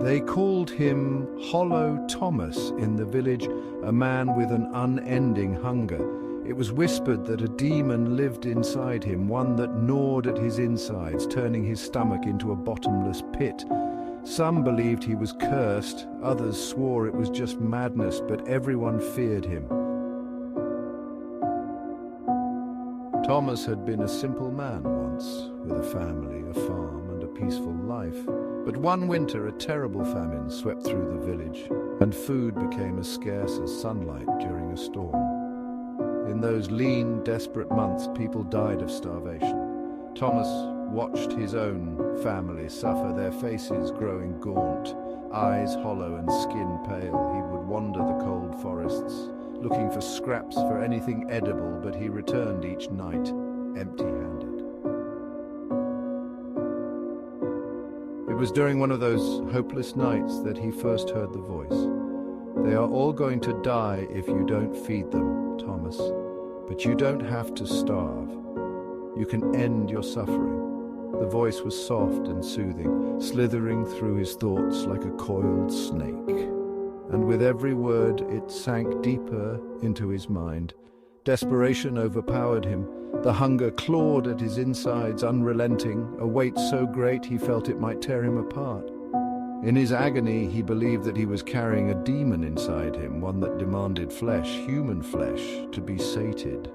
They called him Hollow Thomas in the village, a man with an unending hunger. It was whispered that a demon lived inside him, one that gnawed at his insides, turning his stomach into a bottomless pit. Some believed he was cursed, others swore it was just madness, but everyone feared him. Thomas had been a simple man once, with a family, a farm, and a peaceful life. But one winter, a terrible famine swept through the village, and food became as scarce as sunlight during a storm. In those lean, desperate months, people died of starvation. Thomas watched his own family suffer, their faces growing gaunt, eyes hollow and skin pale. He would wander the cold forests, looking for scraps for anything edible, but he returned each night empty-handed. It was during one of those hopeless nights that he first heard the voice. "They are all going to die if you don't feed them, Thomas, but you don't have to starve. You can end your suffering." The voice was soft and soothing, slithering through his thoughts like a coiled snake. And with every word, it sank deeper into his mind. Desperation overpowered him. The hunger clawed at his insides, unrelenting, a weight so great he felt it might tear him apart. In his agony, he believed that he was carrying a demon inside him, one that demanded flesh, human flesh, to be sated.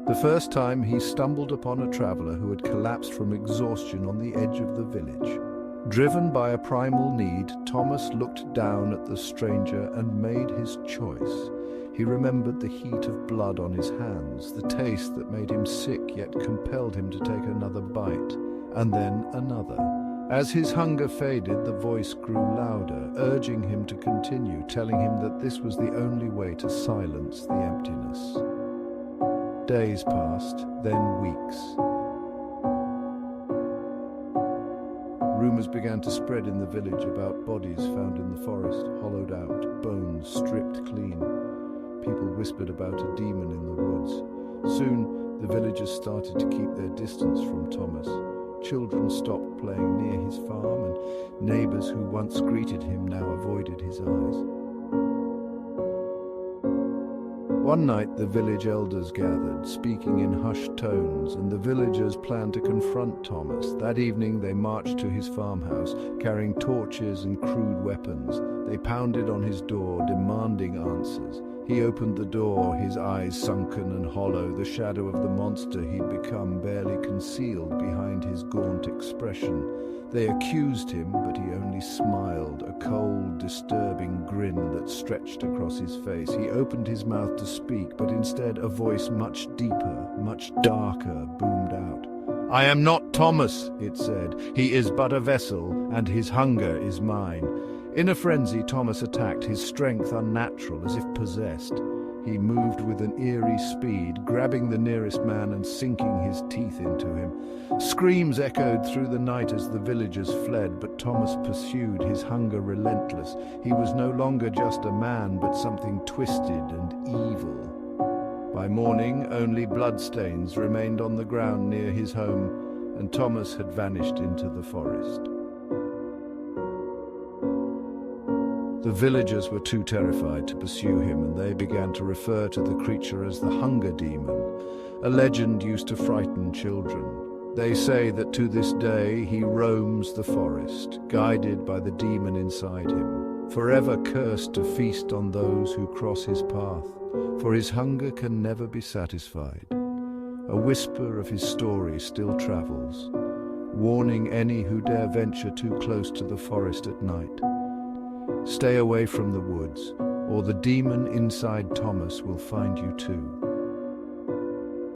The first time, he stumbled upon a traveler who had collapsed from exhaustion on the edge of the village. Driven by a primal need, Thomas looked down at the stranger and made his choice. He remembered the heat of blood on his hands, the taste that made him sick yet compelled him to take another bite, and then another. As his hunger faded, the voice grew louder, urging him to continue, telling him that this was the only way to silence the emptiness. Days passed, then weeks. Rumors began to spread in the village about bodies found in the forest, hollowed out, bones stripped clean. People whispered about a demon in the woods. Soon, the villagers started to keep their distance from Thomas. Children stopped playing near his farm, and neighbors who once greeted him now avoided his eyes. One night, the village elders gathered, speaking in hushed tones, and the villagers planned to confront Thomas. That evening, they marched to his farmhouse, carrying torches and crude weapons. They pounded on his door, demanding answers. He opened the door, his eyes sunken and hollow, the shadow of the monster he'd become barely concealed behind his gaunt expression. They accused him, but he only smiled, a cold, disturbing grin that stretched across his face. He opened his mouth to speak, but instead a voice much deeper, much darker, boomed out. "I am not Thomas," it said. "He is but a vessel, and his hunger is mine." In a frenzy, Thomas attacked, his strength unnatural, as if possessed. He moved with an eerie speed, grabbing the nearest man and sinking his teeth into him. Screams echoed through the night as the villagers fled, but Thomas pursued, his hunger relentless. He was no longer just a man, but something twisted and evil. By morning, only bloodstains remained on the ground near his home, and Thomas had vanished into the forest. The villagers were too terrified to pursue him, and they began to refer to the creature as the Hunger Demon, a legend used to frighten children. They say that to this day he roams the forest, guided by the demon inside him, forever cursed to feast on those who cross his path, for his hunger can never be satisfied. A whisper of his story still travels, warning any who dare venture too close to the forest at night. Stay away from the woods, or the demon inside Thomas will find you too.